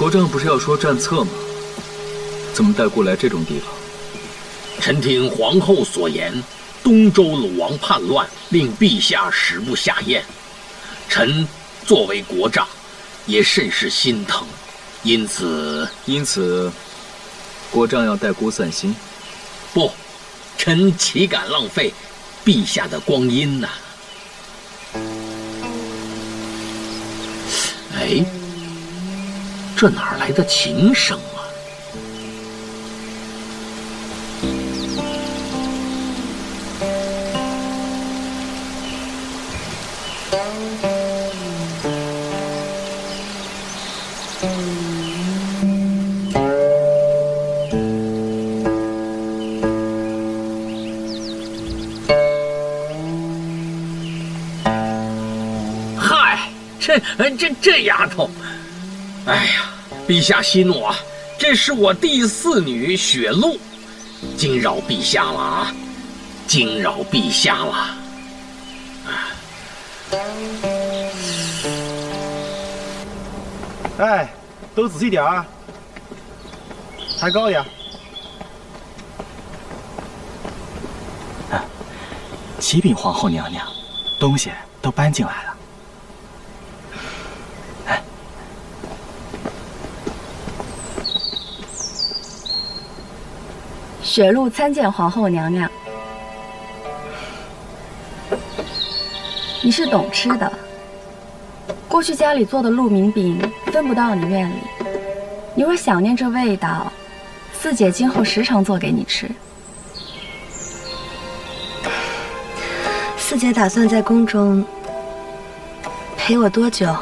国丈不是要说战策吗？怎么带过来这种地方？臣听皇后所言，东周鲁王叛乱，令陛下食不下咽。臣作为国丈，也甚是心疼，因此，国丈要带孤散心？不，臣岂敢浪费陛下的光阴呢？哎，这哪来的琴声啊？这丫头，哎呀，陛下息怒啊！这是我第4女雪露，惊扰陛下了啊！惊扰陛下了。哎，都仔细点啊！抬高点。启禀皇后娘娘，东西都搬进来了。雪露参见皇后娘娘。你是懂吃的，过去家里做的鹿鸣饼分不到你院里，你若想念这味道，四姐今后时常做给你吃。四姐打算在宫中陪我多久，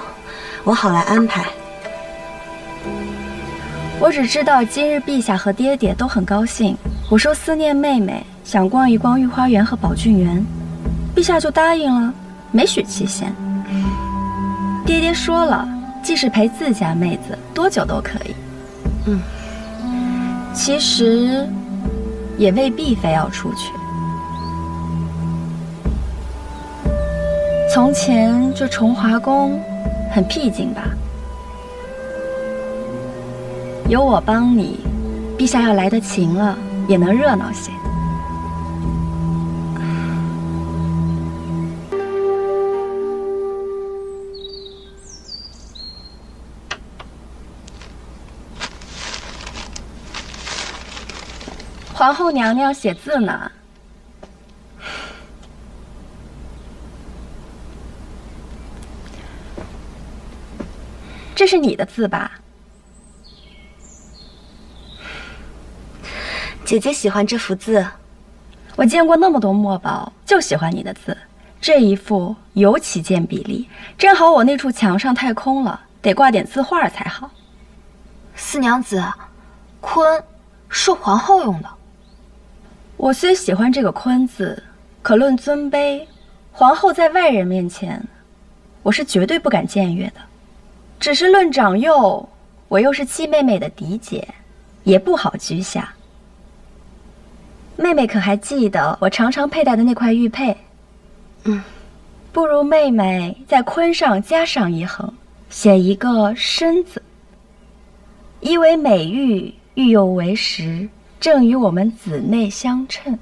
我好来安排。我只知道今日陛下和爹爹都很高兴，我说思念妹妹，想逛一逛御花园和宝骏园，陛下就答应了，没许期限。爹爹说了，即使陪自家妹子多久都可以。其实也未必非要出去。从前这崇华宫很僻静吧？有我帮你，陛下要来得勤了，也能热闹些。皇后娘娘写字呢。这是你的字吧？姐姐喜欢这幅字，我见过那么多墨宝，就喜欢你的字。这一幅尤其见比例，正好我那处墙上太空了，得挂点字画才好。四娘子，坤是皇后用的。我虽喜欢这个坤字，可论尊卑，皇后在外人面前，我是绝对不敢僭越的。只是论长幼，我又是七妹妹的嫡姐，也不好居下。妹妹可还记得我常常佩戴的那块玉佩？不如妹妹在坤上加上一横，写一个身字。一为美玉，玉又为实，正与我们姊妹相称。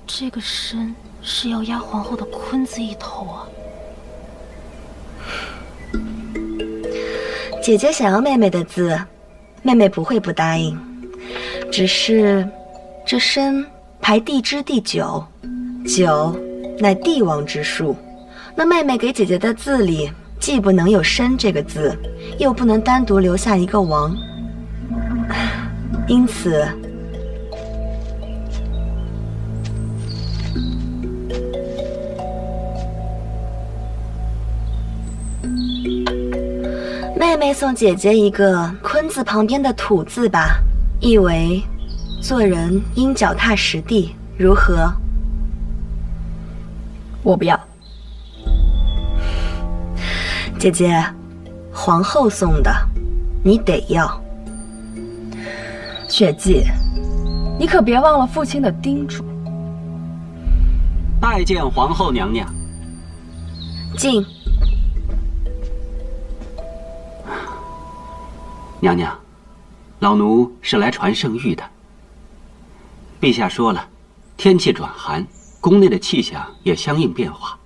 这个身是要压皇后的坤字一头啊！姐姐想要妹妹的字，妹妹不会不答应。只是这身排地支第9，9乃帝王之数。那妹妹给姐姐的字里，既不能有身这个字，又不能单独留下一个王。因此，妹妹送姐姐一个坤字旁边的土字吧，意为做人应脚踏实地，如何？我不要。姐姐，皇后送的，你得要。雪霁，你可别忘了父亲的叮嘱。拜见皇后娘娘。进。娘娘，老奴是来传圣谕的。陛下说了，天气转寒，宫内的气象也相应变化，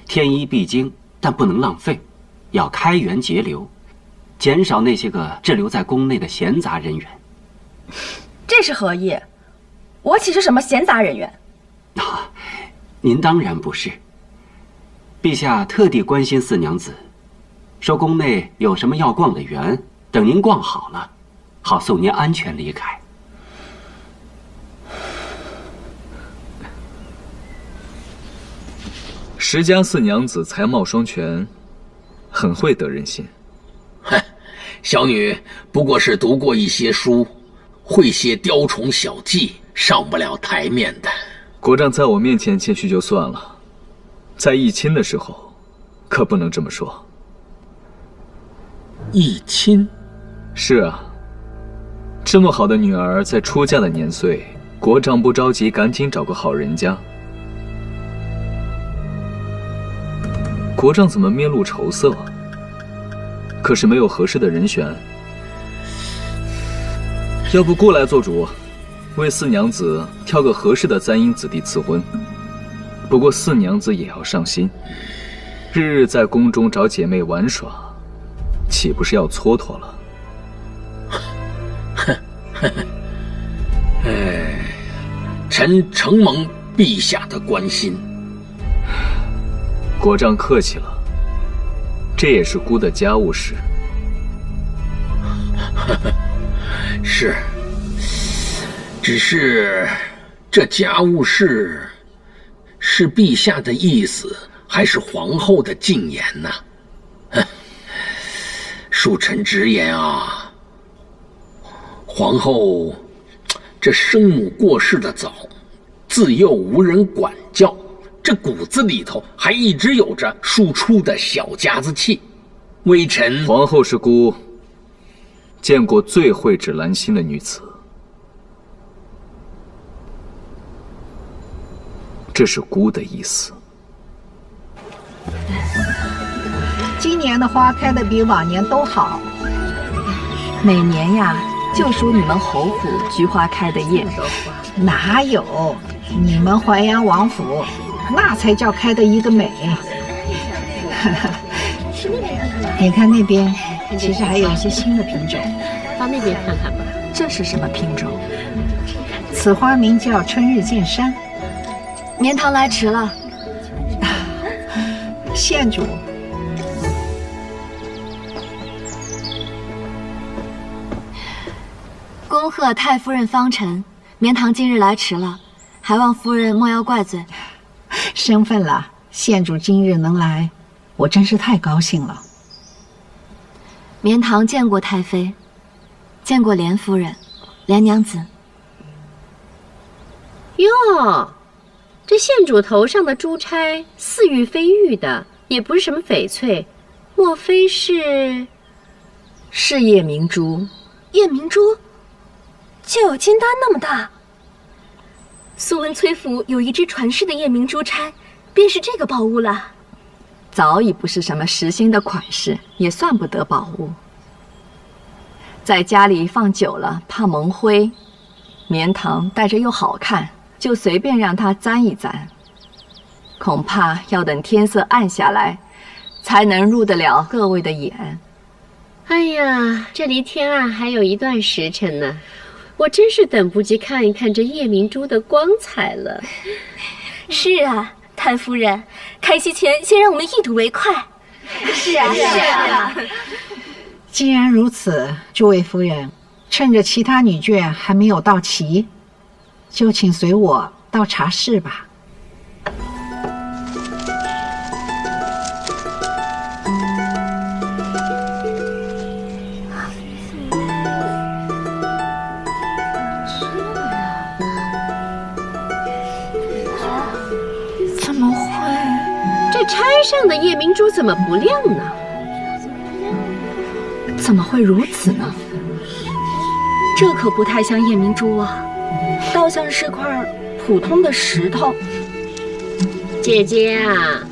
添衣必经，但不能浪费，要开源节流，减少那些个滞留在宫内的闲杂人员。这是何意？我岂是什么闲杂人员？啊，您当然不是。陛下特地关心四娘子，说宫内有什么要逛的园，等您逛好了，好送您安全离开。石家四娘子才貌双全，很会得人心。嗨，小女不过是读过一些书，会些雕虫小技，上不了台面的。国丈在我面前谦虚就算了，在议亲的时候，可不能这么说。议亲？是啊，这么好的女儿，在出嫁的年岁，国丈不着急，赶紧找个好人家。国丈怎么面露愁色？可是没有合适的人选。要不姑来做主，为四娘子挑个合适的簪缨子弟赐婚。不过四娘子也要上心，日日在宫中找姐妹玩耍，岂不是要蹉跎了？哎，臣承蒙陛下的关心。国丈客气了，这也是姑的家务事。是，只是这家务事是陛下的意思，还是皇后的进言呢？恕臣直言啊，皇后这生母过世的早，自幼无人管教，这骨子里头还一直有着庶出的小家子气。微臣皇后是姑见过最蕙质兰心的女子，这是姑的意思。今年的花开得比往年都好。每年呀，就属你们侯府菊花开的艳。哪有？你们淮阳王府那才叫开的一个美。你看那边，其实还有一些新的品种。到那边看看吧。这是什么品种？此花名叫春日见山。绵堂来迟了。县主。恭贺太夫人芳尘，绵堂今日来迟了，还望夫人莫要怪罪。生分了，县主今日能来，我真是太高兴了。绵堂见过太妃，见过莲夫人、莲娘子。哟，这县主头上的珠钗似玉非玉的，也不是什么翡翠，莫非是夜明珠？夜明珠，就有金丹那么大。苏文崔府有一只传世的夜明珠钗，便是这个宝物了。早已不是什么时兴的款式，也算不得宝物。在家里放久了，怕蒙灰，绵堂戴着又好看，就随便让它簪一簪。恐怕要等天色暗下来，才能入得了各位的眼。哎呀，这离天暗还有一段时辰呢，我真是等不及看一看这夜明珠的光彩了。是啊，太夫人，开席前先让我们一睹为快。是啊。既然如此，诸位夫人，趁着其他女眷还没有到齐，就请随我到茶室吧。怎么会？这钗上的夜明珠怎么不亮呢？怎么会如此呢？这可不太像夜明珠啊，倒像是块普通的石头。姐姐啊，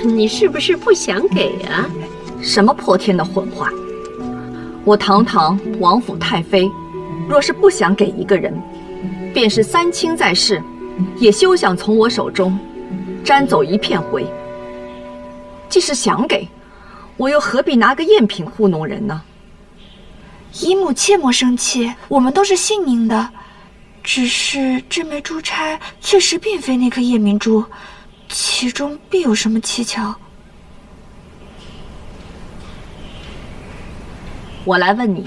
你是不是不想给啊？什么破天的混话！我堂堂王府太妃，若是不想给一个人，便是三清在世，也休想从我手中沾走一片灰。即使想给，我又何必拿个赝品糊弄人呢？姨母切莫生气，我们都是信您的。只是这枚珠钗确实并非那颗夜明珠，其中必有什么蹊跷。我来问你，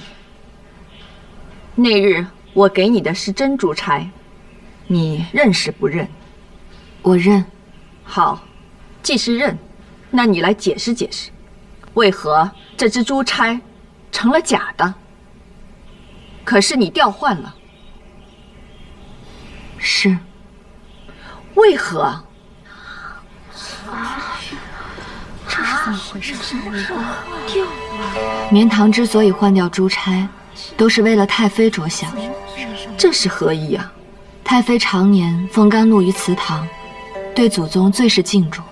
那日我给你的是真珠钗，你认是不认？我认。好，既是认，那你来解释解释，为何这只珠钗成了假的？可是你调换了。是。为何？这是怎么回事？绵堂之所以换掉珠钗，都是为了太妃着想。这是何意啊？太妃常年奉甘露于祠堂，对祖宗最是敬重。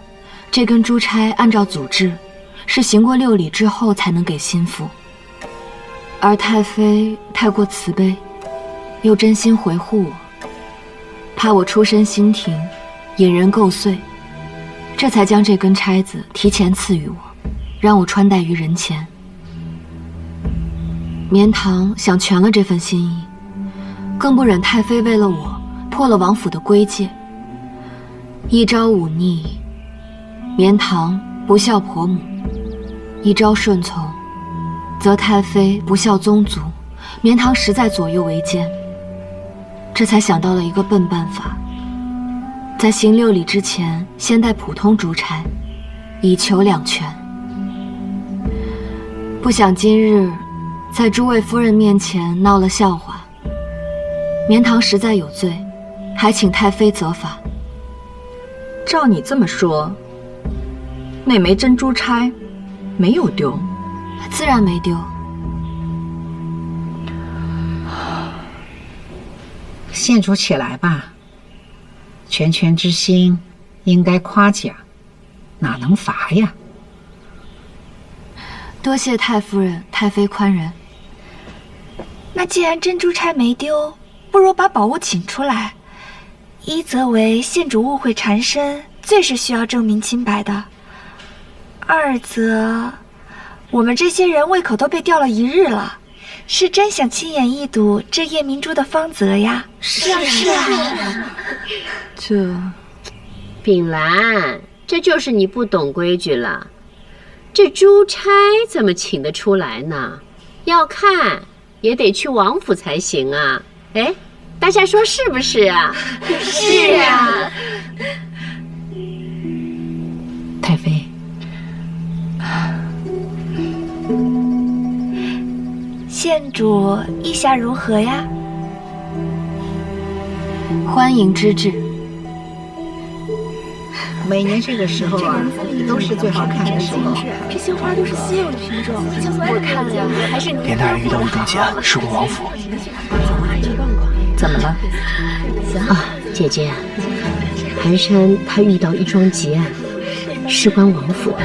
这根珠钗按照祖制，是行过6礼之后才能给心腹。而太妃太过慈悲，又真心回护我，怕我出身新廷，引人构碎，这才将这根钗子提前赐予我，让我穿戴于人前。绵堂想全了这份心意，更不忍太妃为了我破了王府的规戒。一朝忤逆，绵堂不孝婆母；一朝顺从，则太妃不孝宗族。绵堂实在左右为艰，这才想到了一个笨办法，在行6礼之前，先戴普通珠钗，以求两全。不想今日在诸位夫人面前闹了笑话，绵堂实在有罪，还请太妃责罚。照你这么说，那枚珍珠钗没有丢？自然没丢。县主起来吧，全权之心应该夸奖，哪能罚呀？多谢太夫人、太妃宽仁。那既然珍珠钗没丢，不如把宝物请出来。一则为县主误会缠身，最是需要证明清白的；二则我们这些人胃口都被吊了1日了，是真想亲眼一睹这夜明珠的芳泽呀。是啊。这秉兰，这就是你不懂规矩了。这珠钗怎么请得出来呢？要看也得去王府才行啊。哎，大家说是不是啊？是啊。太妃，县主意下如何呀？欢迎之至。每年这个时候啊，都是最好看的时候。这些花都是稀有的品种，我看呀，还是连大人遇到一桩劫案，事关王府。怎么了？啊，姐姐，寒山他遇到一桩劫案，事关王府的。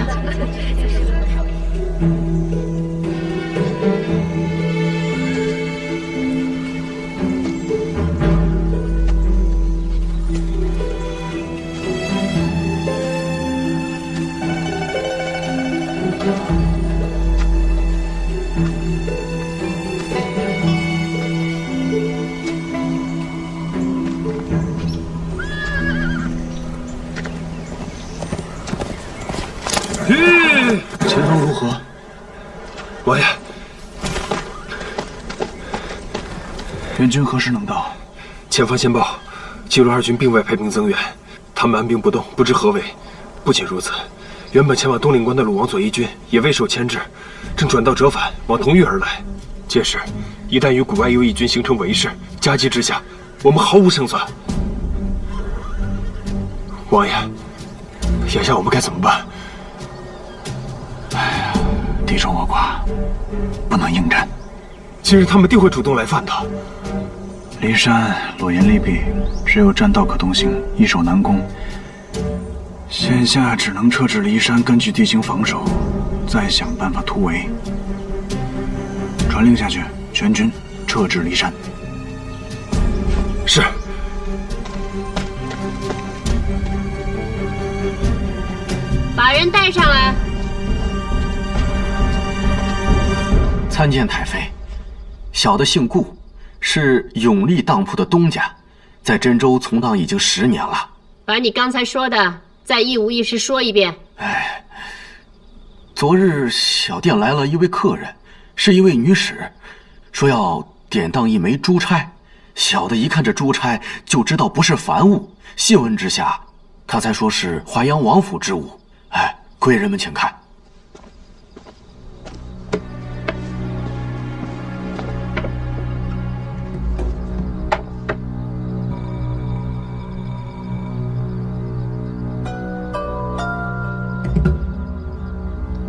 前方如何？王爷，援军何时能到？前方先报，冀鲁2军并未派兵增援，他们按兵不动，不知何为。不仅如此，原本前往东岭关的鲁王左翼军也未受牵制，正转道折返往同域而来。届时，一旦与谷外右翼军形成围势，夹击之下，我们毫无胜算。王爷，眼下我们该怎么办？敌众我寡，不能应战。今日他们定会主动来犯的。骊山裸岩利壁，只有栈道可通行，易守难攻。现下只能撤至骊山，根据地形防守，再想办法突围。传令下去，全军撤至骊山。是。把人带上来。参见太妃，小的姓顾，是永历当铺的东家，在真州从当已经10年了。把你刚才说的再一五一十说一遍。昨日小店来了一位客人，是一位女使，说要典当一枚珠钗。小的一看这珠钗就知道不是凡物，细问之下，他才说是淮阳王府之物。贵人们请看。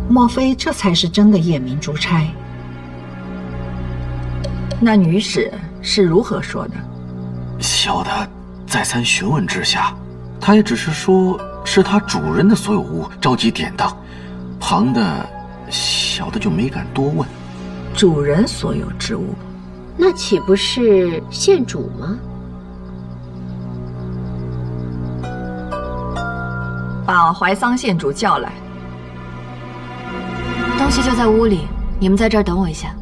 莫非这才是真的夜明珠钗？那女使是如何说的？小的再三询问之下，她也只是说是她主人的所有物，着急典当。旁的小的就没敢多问。主人所有之物，那岂不是县主吗？把怀桑县主叫来。东西就在屋里，你们在这儿等我一下。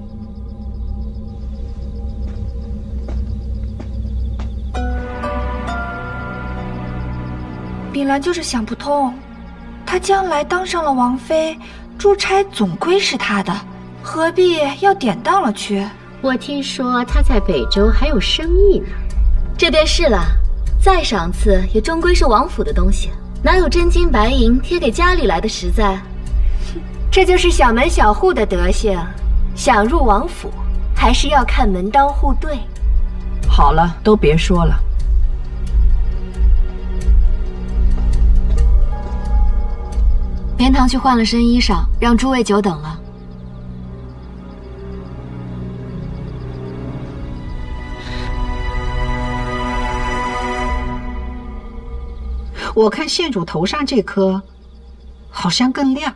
秉兰就是想不通，她将来当上了王妃，珠钗总归是她的，何必要典当了去？我听说她在北周还有生意呢。这便是了，再赏赐也终归是王府的东西，哪有真金白银贴给家里来的实在？这就是小门小户的德行，想入王府，还是要看门当户对。好了，都别说了。莲堂去换了身衣裳，让诸位久等了。我看县主头上这颗，好像更亮。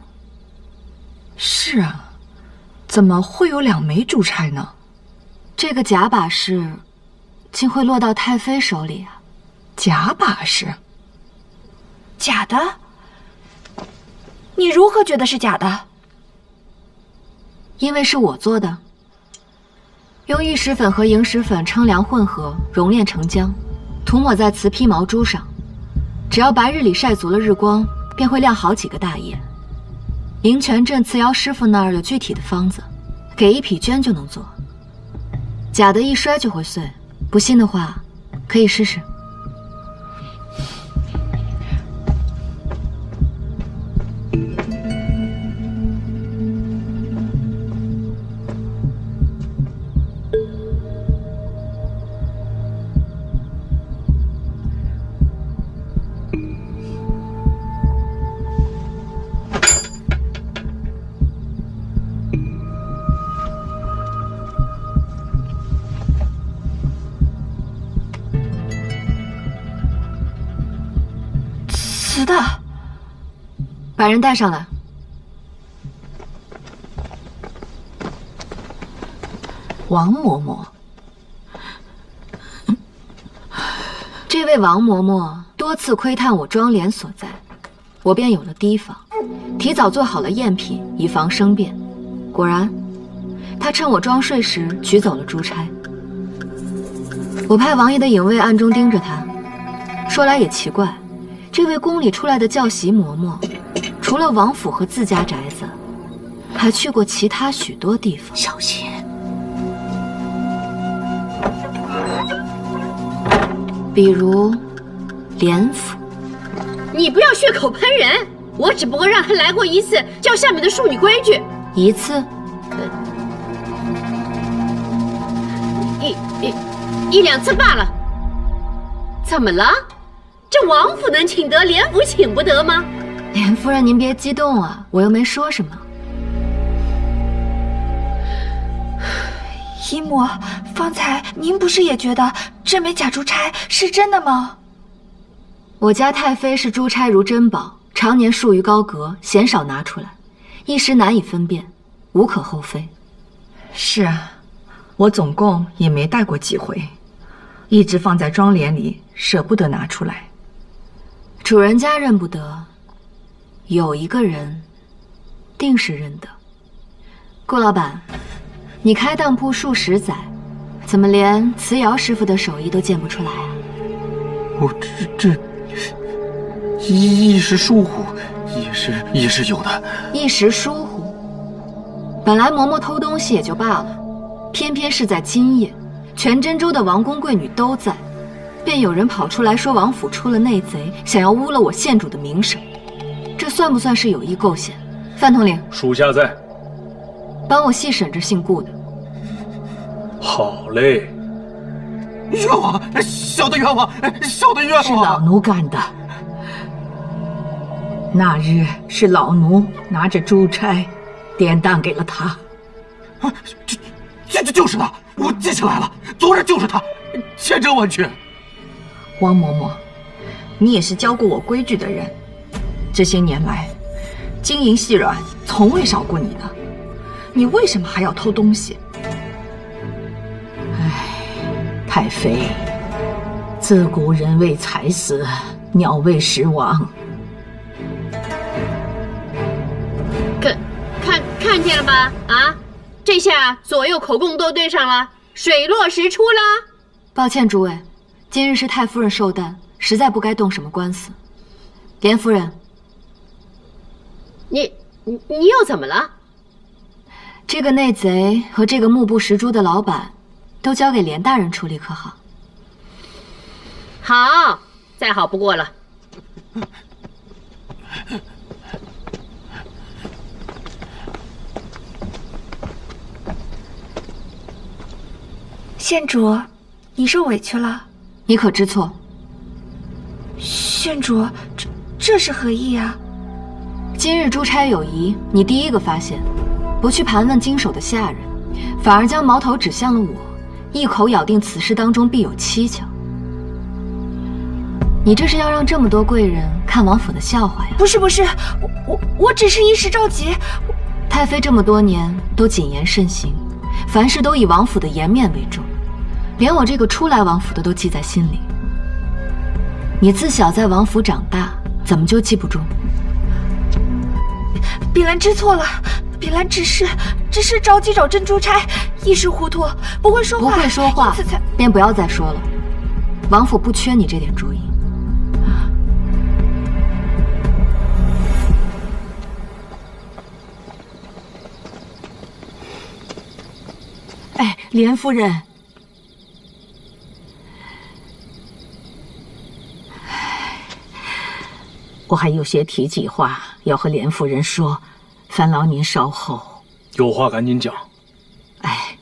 是啊，怎么会有2枚珠钗呢？这个假把式，竟会落到太妃手里啊！假把式？假的？你如何觉得是假的？因为是我做的，用玉石粉和萤石粉称量混合，熔炼成浆，涂抹在瓷坯毛珠上。只要白日里晒足了日光，便会亮好几个大夜。灵泉镇瓷窑师傅那儿有具体的方子，给1匹绢就能做。假的一摔就会碎，不信的话，可以试试。瓷的，把人带上来。王嬷嬷，这位王嬷嬷多次窥探我庄帘所在，我便有了提防，提早做好了赝品，以防生变。果然，她趁我装睡时取走了珠钗。我派王爷的影卫暗中盯着她。说来也奇怪。这位宫里出来的教习嬷嬷，除了王府和自家宅子，还去过其他许多地方。小心！比如莲府。你不要血口喷人！我只不过让他来过1次，教下面的淑女规矩。1次？一两次罢了。怎么了？这王府能请得，莲府请不得吗？莲夫人，您别激动啊，我又没说什么。姨母，方才您不是也觉得这枚假珠钗是真的吗？我家太妃视珠钗如珍宝，常年束于高阁，鲜少拿出来，一时难以分辨，无可厚非。是啊，我总共也没带过几回，一直放在庄帘里，舍不得拿出来。主人家认不得，有一个人定是认得。顾老板，你开当铺数十载，怎么连瓷窑师傅的手艺都见不出来啊？我这一时疏忽，也是有的。一时疏忽。本来嬷嬷偷东西也就罢了，偏偏是在今夜，全真州的王公贵女都在，便有人跑出来说王府出了内贼，想要污了我县主的名声，这算不算是有意构陷？范统领，属下在，帮我细审这姓顾的。好嘞。冤枉，小的冤枉，小的冤枉！是老奴干的。那日是老奴拿着珠钗，典当给了他。这就是他，我记起来了，昨日就是他，千真万确。王嬷嬷，你也是教过我规矩的人，这些年来，金银细软从未少过你的，你为什么还要偷东西？太妃，自古人为财死，鸟为食亡。看见了吧？啊，这下左右口供都对上了，水落石出啦。抱歉，诸位，今日是太夫人寿诞，实在不该动什么官司。连夫人，你又怎么了？这个内贼和这个目不识珠的老板，都交给连大人处理，可好？好，再好不过了。县主，你受委屈了。你可知错？县主，这是何意啊？今日珠钗有疑，你第一个发现，不去盘问经手的下人，反而将矛头指向了我，一口咬定此事当中必有蹊跷。你这是要让这么多贵人看王府的笑话呀？不是，我只是一时着急。太妃这么多年都谨言慎行，凡事都以王府的颜面为重，连我这个初来王府的都记在心里。你自小在王府长大，怎么就记不住？碧兰知错了，碧兰只是着急找珍珠钗，一时糊涂，不会说话。不会说话，便不要再说了。王府不缺你这点主意。哎，连夫人，我还有些提己话要和连夫人说，烦劳您稍后。有话赶紧讲。哎，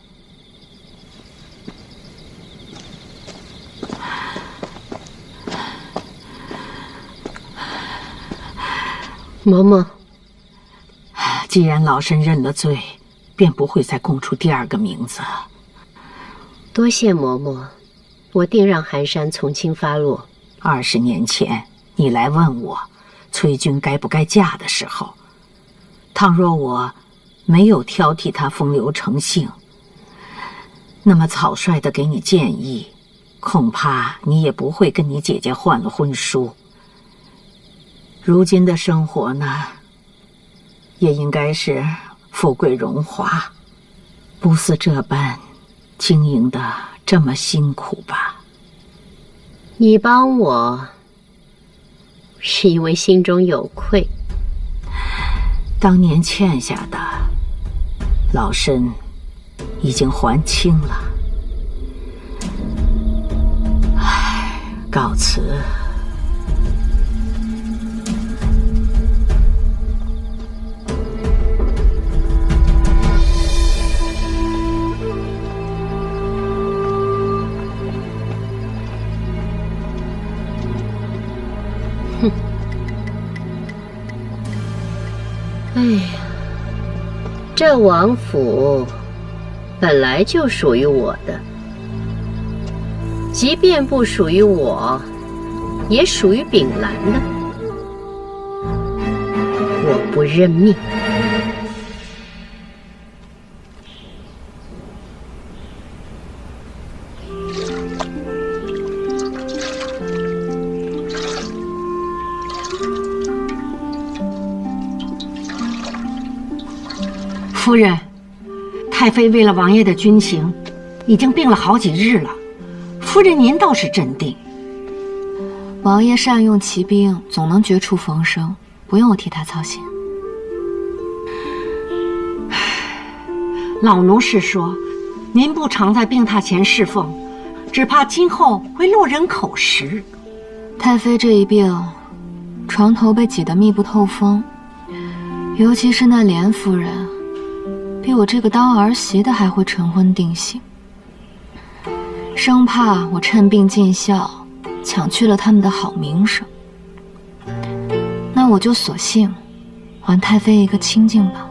嬷嬷，既然老身认了罪，便不会再供出第二个名字。多谢嬷嬷，我定让寒山从轻发落。20年前，你来问我崔君该不该嫁的时候，倘若我没有挑剔他风流成性，那么草率地给你建议，恐怕你也不会跟你姐姐换了婚书。如今的生活呢，也应该是富贵荣华，不似这般经营的这么辛苦吧。你帮我是因为心中有愧，当年欠下的老身已经还清了。唉，告辞。哎呀，这王府本来就属于我的，即便不属于我，也属于秉兰的。我不认命。夫人，太妃为了王爷的军情，已经病了好几日了。夫人您倒是镇定。王爷善用骑兵，总能绝处逢生，不用我替他操心。老奴是说，您不常在病榻前侍奉，只怕今后会落人口实。太妃这一病，床头被挤得密不透风，尤其是那莲夫人，比我这个当儿媳的还会晨昏定省，生怕我趁病尽孝，抢去了他们的好名声。那我就索性还太妃一个清净吧。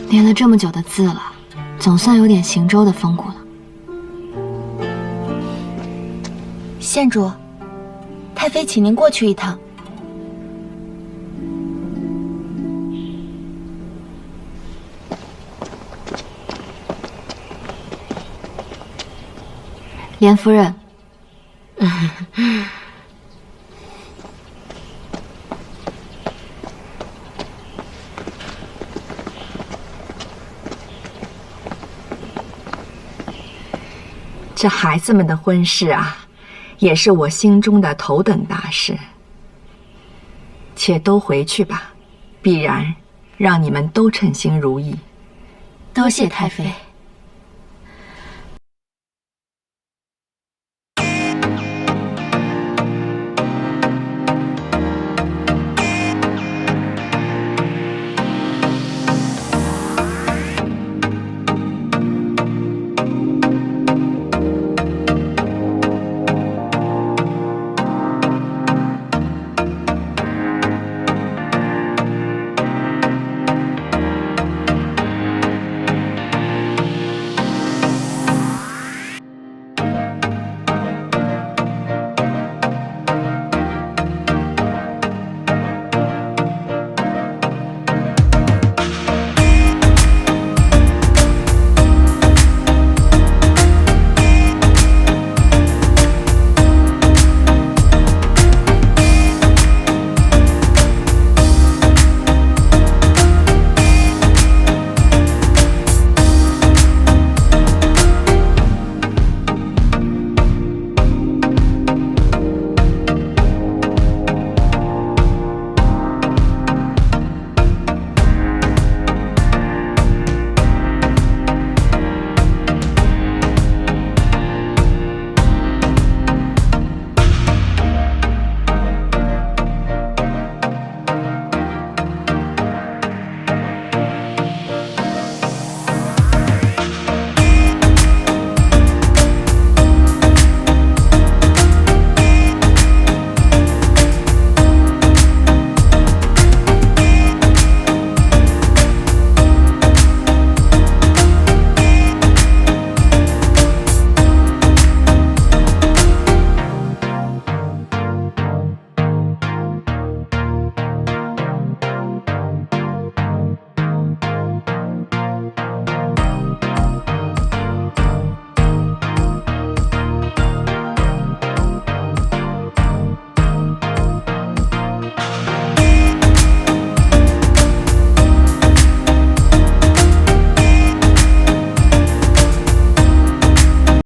练了这么久的字了，总算有点行舟的风骨了。县主，太妃请您过去一趟。莲夫人，这孩子们的婚事啊，也是我心中的头等大事。且都回去吧，必然让你们都称心如意。多谢太妃。